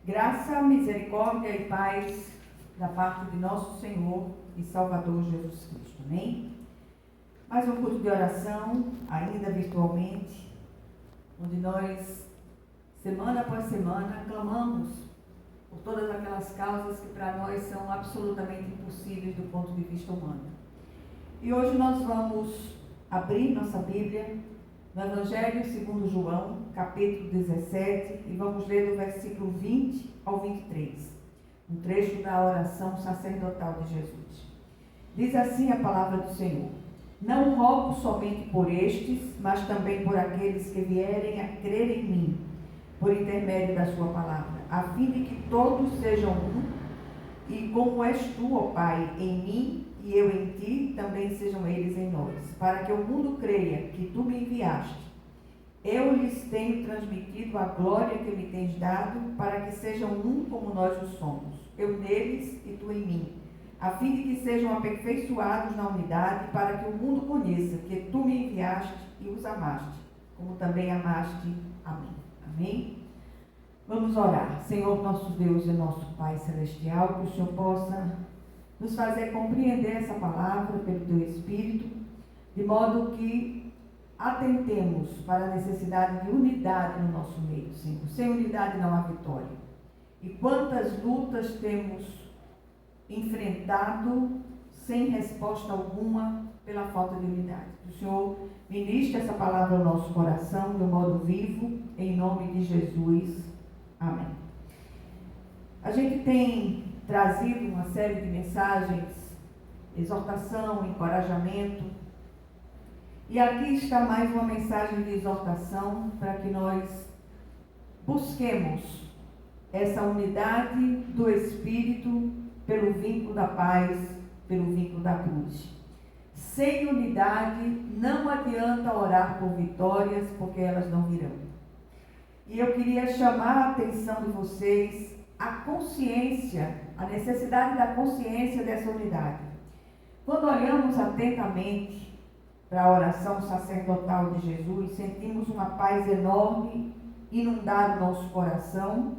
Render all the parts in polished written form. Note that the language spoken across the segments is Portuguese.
Graça, misericórdia e paz da parte de nosso Senhor e Salvador Jesus Cristo. Amém? Mais um culto de oração, ainda virtualmente, onde nós, semana após semana, clamamos por todas aquelas causas que para nós são absolutamente impossíveis do ponto de vista humano. E hoje nós vamos abrir nossa Bíblia no Evangelho segundo João, capítulo 17, e vamos ler do versículo 20 ao 23, um trecho da oração sacerdotal de Jesus. Diz assim a palavra do Senhor: não rogo somente por estes, mas também por aqueles que vierem a crer em mim, por intermédio da sua palavra, a fim de que todos sejam um, e como és tu, ó Pai, em mim, e eu em ti, também sejam eles em nós, para que o mundo creia que tu me enviaste. Eu lhes tenho transmitido a glória que me tens dado, para que sejam um como nós o somos, eu neles e tu em mim, a fim de que sejam aperfeiçoados na unidade, para que o mundo conheça que tu me enviaste e os amaste, como também amaste a mim. Amém? Vamos orar. Senhor, nosso Deus e nosso Pai Celestial, que o Senhor possa nos fazer compreender essa palavra pelo Teu Espírito, de modo que atentemos para a necessidade de unidade no nosso meio, Senhor. Sem unidade não há vitória. E quantas lutas temos enfrentado sem resposta alguma pela falta de unidade. Que o Senhor ministre essa palavra ao nosso coração de um modo vivo, em nome de Jesus. Amém. A gente tem trazido uma série de mensagens, exortação, encorajamento. E aqui está mais uma mensagem de exortação para que nós busquemos essa unidade do Espírito pelo vínculo da paz, pelo vínculo da cruz. Sem unidade não adianta orar por vitórias, porque elas não virão. E eu queria chamar a atenção de vocês à consciência, a necessidade da consciência dessa unidade. Quando olhamos atentamente para a oração sacerdotal de Jesus, sentimos uma paz enorme inundar o nosso coração,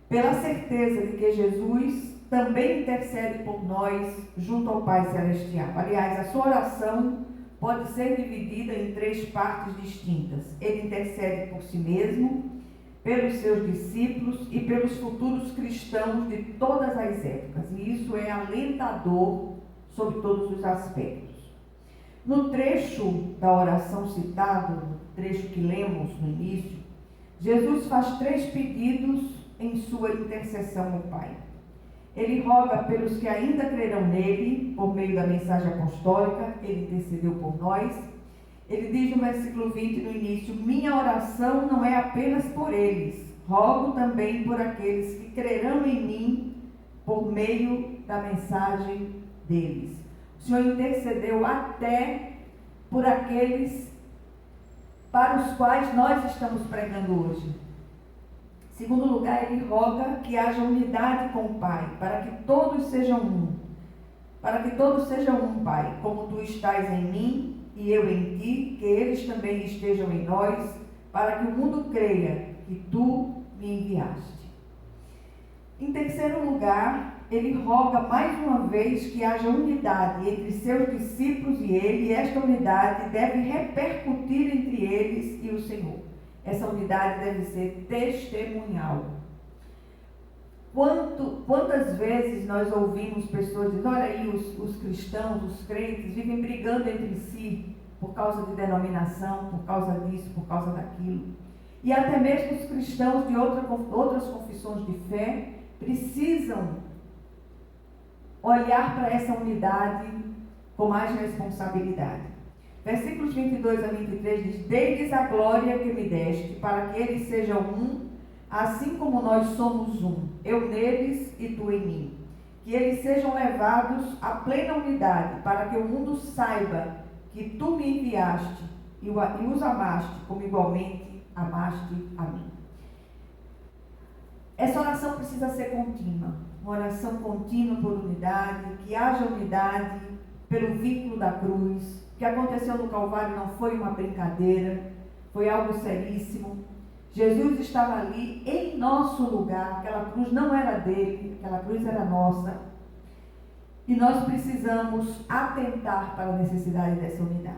pela certeza de que Jesus também intercede por nós junto ao Pai Celestial. Aliás, a sua oração pode ser dividida em 3 partes distintas. Ele intercede por si mesmo, pelos seus discípulos e pelos futuros cristãos de todas as épocas. E isso é alentador sobre todos os aspectos. No trecho da oração citado, no trecho que lemos no início, Jesus faz 3 pedidos em sua intercessão ao Pai. Ele roga pelos que ainda crerão nele, por meio da mensagem apostólica, ele intercedeu por nós. Ele diz no versículo 20, no início: minha oração não é apenas por eles, rogo também por aqueles que crerão em mim, por meio da mensagem deles. O Senhor intercedeu até por aqueles para os quais nós estamos pregando hoje. Em segundo lugar, ele roga que haja unidade com o Pai, para que todos sejam um. Para que todos sejam um, Pai, como tu estás em mim e eu em ti, que eles também estejam em nós, para que o mundo creia que tu me enviaste. Em terceiro lugar, ele roga mais uma vez que haja unidade entre seus discípulos e ele, e esta unidade deve repercutir entre eles e o Senhor. Essa unidade deve ser testemunhal. Quantas vezes nós ouvimos pessoas dizendo: olha aí, os cristãos, os crentes, vivem brigando entre si por causa de denominação, por causa disso, por causa daquilo. E até mesmo os cristãos de outras confissões de fé precisam olhar para essa unidade com mais responsabilidade. Versículos 22 a 23 diz: dei-lhes a glória que me deste, para que eles sejam um, assim como nós somos um, eu neles e tu em mim. Que eles sejam levados à plena unidade, para que o mundo saiba que tu me enviaste e os amaste, como igualmente amaste a mim. Essa oração precisa ser contínua, uma oração contínua por unidade, que haja unidade pelo vínculo da cruz. O que aconteceu no Calvário não foi uma brincadeira, foi algo seríssimo. Jesus estava ali em nosso lugar. Aquela cruz não era dele, aquela cruz era nossa. E nós precisamos atentar para a necessidade dessa unidade.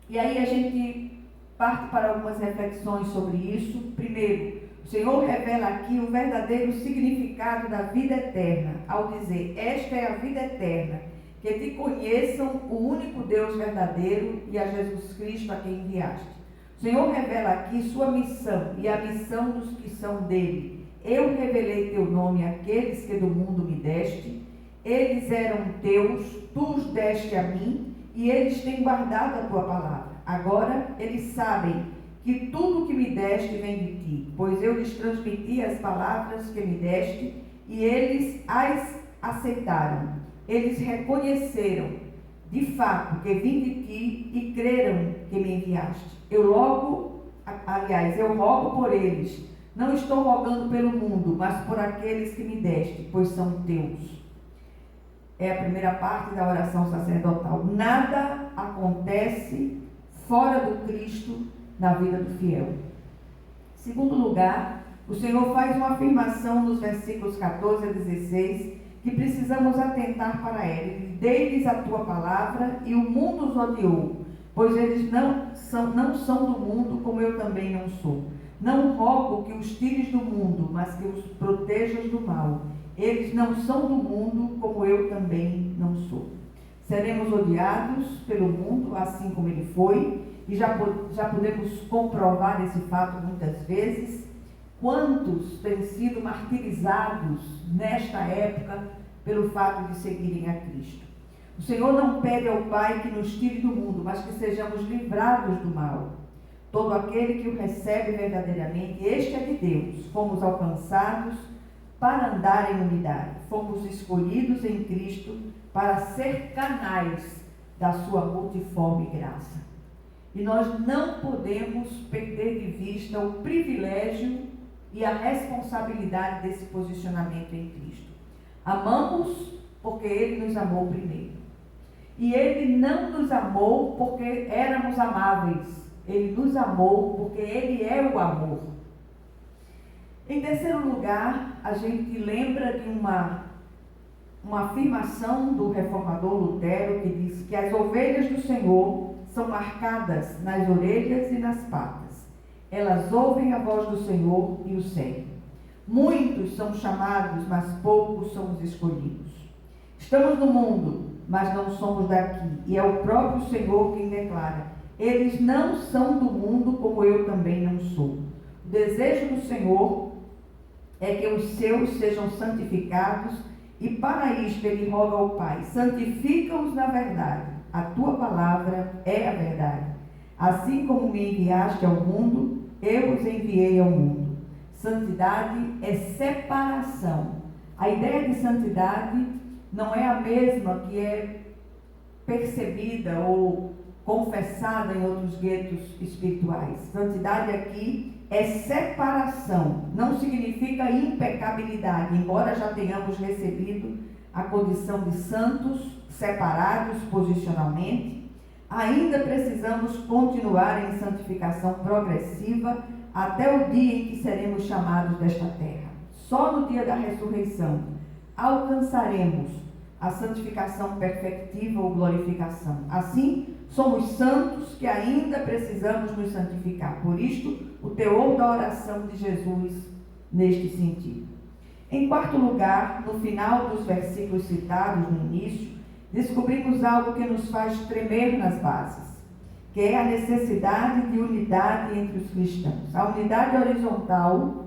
E aí a gente parte para algumas reflexões sobre isso. Primeiro, o Senhor revela aqui o verdadeiro significado da vida eterna, ao dizer: esta é a vida eterna, que te conheçam o único Deus verdadeiro e a Jesus Cristo a quem enviaste. O Senhor revela aqui sua missão e a missão dos que são dele. Eu revelei teu nome àqueles que do mundo me deste. Eles eram teus, tu os deste a mim, e eles têm guardado a tua palavra. Agora eles sabem que tudo que me deste vem de ti, pois eu lhes transmiti as palavras que me deste, e eles as aceitaram. Eles reconheceram, de fato, que vim de ti e creram que me enviaste. Eu rogo por eles. Não estou rogando pelo mundo, mas por aqueles que me deste, pois são teus. É a primeira parte da oração sacerdotal. Nada acontece fora do Cristo na vida do fiel. Em segundo lugar, o Senhor faz uma afirmação nos versículos 14 a 16, que precisamos atentar para ela. Dei-lhes a tua palavra e o mundo os odiou, pois eles não são do mundo, como eu também não sou. Não rogo que os tires do mundo, mas que os protejas do mal. Eles não são do mundo, como eu também não sou. Seremos odiados pelo mundo, assim como ele foi, e já podemos comprovar esse fato muitas vezes. Quantos têm sido martirizados nesta época pelo fato de seguirem a Cristo? O Senhor não pede ao Pai que nos tire do mundo, mas que sejamos livrados do mal. Todo aquele que o recebe verdadeiramente, este é de Deus. Fomos alcançados para andar em unidade. Fomos escolhidos em Cristo para ser canais da sua multiforme graça. E nós não podemos perder de vista o privilégio e a responsabilidade desse posicionamento em Cristo. Amamos porque Ele nos amou primeiro. E Ele não nos amou porque éramos amáveis. Ele nos amou porque Ele é o amor. Em terceiro lugar, a gente lembra de uma afirmação do reformador Lutero, que diz que as ovelhas do Senhor são marcadas nas orelhas e nas patas. Elas ouvem a voz do Senhor e o seguem. Muitos são chamados, mas poucos são os escolhidos. Estamos no mundo, mas não somos daqui. E é o próprio Senhor quem declara: eles não são do mundo, como eu também não sou. O desejo do Senhor é que os seus sejam santificados, e para isto ele roga ao Pai: santifica-os na verdade. A tua palavra é a verdade. Assim como me enviaste ao mundo, eu os enviei ao mundo. Santidade é separação. A ideia de santidade não é a mesma que é percebida ou confessada em outros guetos espirituais. Santidade aqui é separação. Não significa impecabilidade, embora já tenhamos recebido a condição de santos, separados posicionalmente, ainda precisamos continuar em santificação progressiva até o dia em que seremos chamados desta terra. Só no dia da ressurreição alcançaremos a santificação perfectiva ou glorificação. Assim, somos santos que ainda precisamos nos santificar. Por isto, o teor da oração de Jesus neste sentido. Em quarto lugar, no final dos versículos citados no início, descobrimos algo que nos faz tremer nas bases, que é a necessidade de unidade entre os cristãos. A unidade horizontal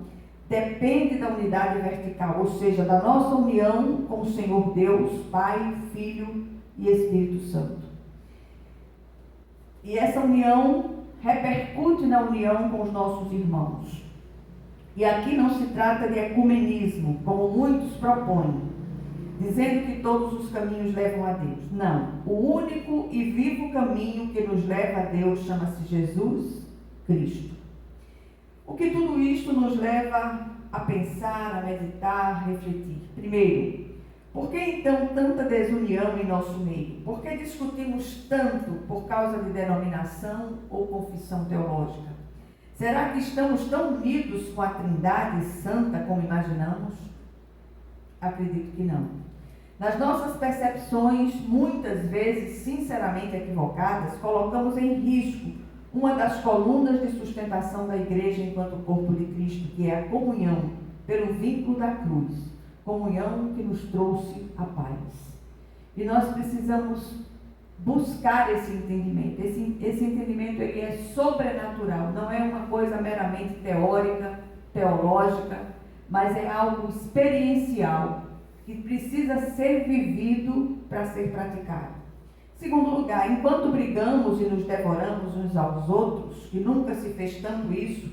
depende da unidade vertical, ou seja, da nossa união com o Senhor Deus, Pai, Filho e Espírito Santo. E essa união repercute na união com os nossos irmãos. E aqui não se trata de ecumenismo, como muitos propõem, dizendo que todos os caminhos levam a Deus. Não. O único e vivo caminho que nos leva a Deus chama-se Jesus Cristo. O que tudo isto nos leva a pensar, a meditar, a refletir? Primeiro, por que então tanta desunião em nosso meio? Por que discutimos tanto por causa de denominação ou confissão teológica? Será que estamos tão unidos com a Trindade Santa como imaginamos? Acredito que não. Nas nossas percepções, muitas vezes sinceramente equivocadas, colocamos em risco uma das colunas de sustentação da igreja enquanto corpo de Cristo, que é a comunhão pelo vínculo da cruz, comunhão que nos trouxe a paz. E nós precisamos buscar esse entendimento. Esse entendimento ele é sobrenatural, não é uma coisa meramente teórica, teológica, mas é algo experiencial, que precisa ser vivido para ser praticado. Segundo lugar, enquanto brigamos e nos devoramos uns aos outros, que nunca se fez tanto isso,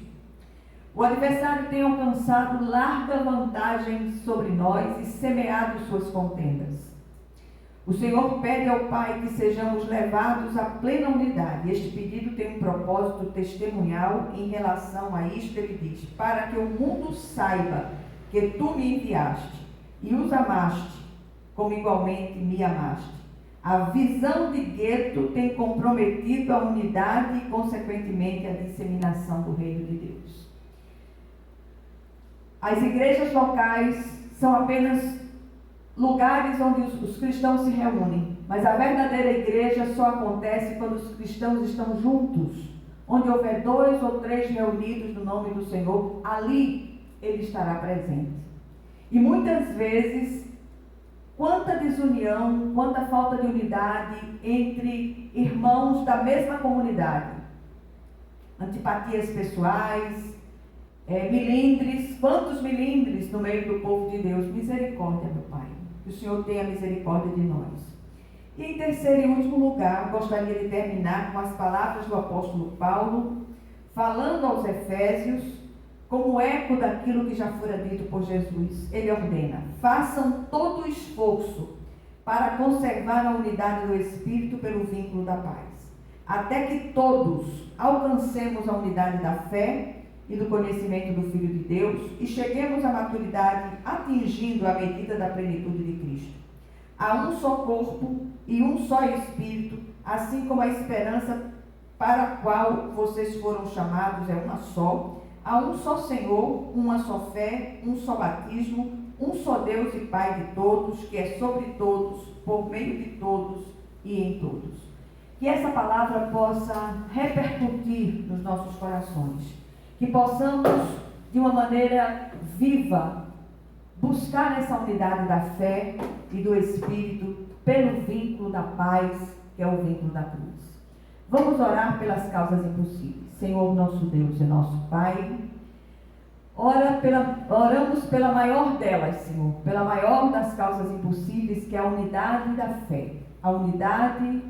o adversário tem alcançado larga vantagem sobre nós e semeado suas contendas. O Senhor pede ao Pai que sejamos levados à plena unidade. Este pedido tem um propósito testemunhal em relação a isto. Ele diz: para que o mundo saiba que tu me enviaste e os amaste, como igualmente me amaste. A visão de Gueto tem comprometido a unidade e, consequentemente, a disseminação do reino de Deus. As igrejas locais são apenas lugares onde os cristãos se reúnem, mas a verdadeira igreja só acontece quando os cristãos estão juntos. Onde houver 2 ou 3 reunidos no nome do Senhor, ali Ele estará presente. E muitas vezes, quanta desunião, quanta falta de unidade entre irmãos da mesma comunidade. Antipatias pessoais, milindres, quantos milindres no meio do povo de Deus. Misericórdia, meu Pai, que o Senhor tenha misericórdia de nós. E em terceiro e último lugar, gostaria de terminar com as palavras do apóstolo Paulo, falando aos Efésios, como eco daquilo que já fora dito por Jesus. Ele ordena: façam todo o esforço para conservar a unidade do Espírito pelo vínculo da paz, até que todos alcancemos a unidade da fé e do conhecimento do Filho de Deus e cheguemos à maturidade, atingindo a medida da plenitude de Cristo. Há um só corpo e um só Espírito, assim como a esperança para a qual vocês foram chamados é uma só. Há um só Senhor, uma só fé, um só batismo, um só Deus e Pai de todos, que é sobre todos, por meio de todos e em todos. Que essa palavra possa repercutir nos nossos corações. Que possamos, de uma maneira viva, buscar essa unidade da fé e do Espírito pelo vínculo da paz, que é o vínculo da cruz. Vamos orar pelas causas impossíveis. Senhor, nosso Deus e nosso Pai, oramos pela maior delas, Senhor, pela maior das causas impossíveis, que é a unidade da fé, a unidade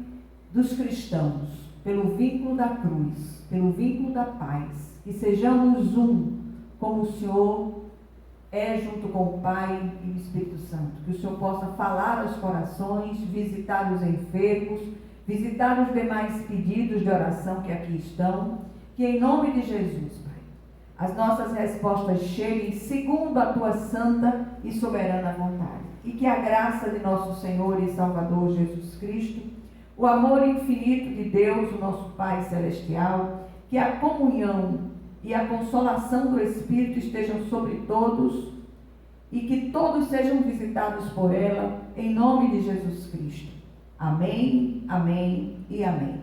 dos cristãos, pelo vínculo da cruz, pelo vínculo da paz, que sejamos um, como o Senhor é junto com o Pai e o Espírito Santo, que o Senhor possa falar aos corações, visitar os enfermos, visitar os demais pedidos de oração que aqui estão, que em nome de Jesus, Pai, as nossas respostas cheguem segundo a Tua santa e soberana vontade, e que a graça de nosso Senhor e Salvador Jesus Cristo, o amor infinito de Deus, o nosso Pai Celestial, que a comunhão e a consolação do Espírito estejam sobre todos, e que todos sejam visitados por ela, em nome de Jesus Cristo. Amém, amém e amém.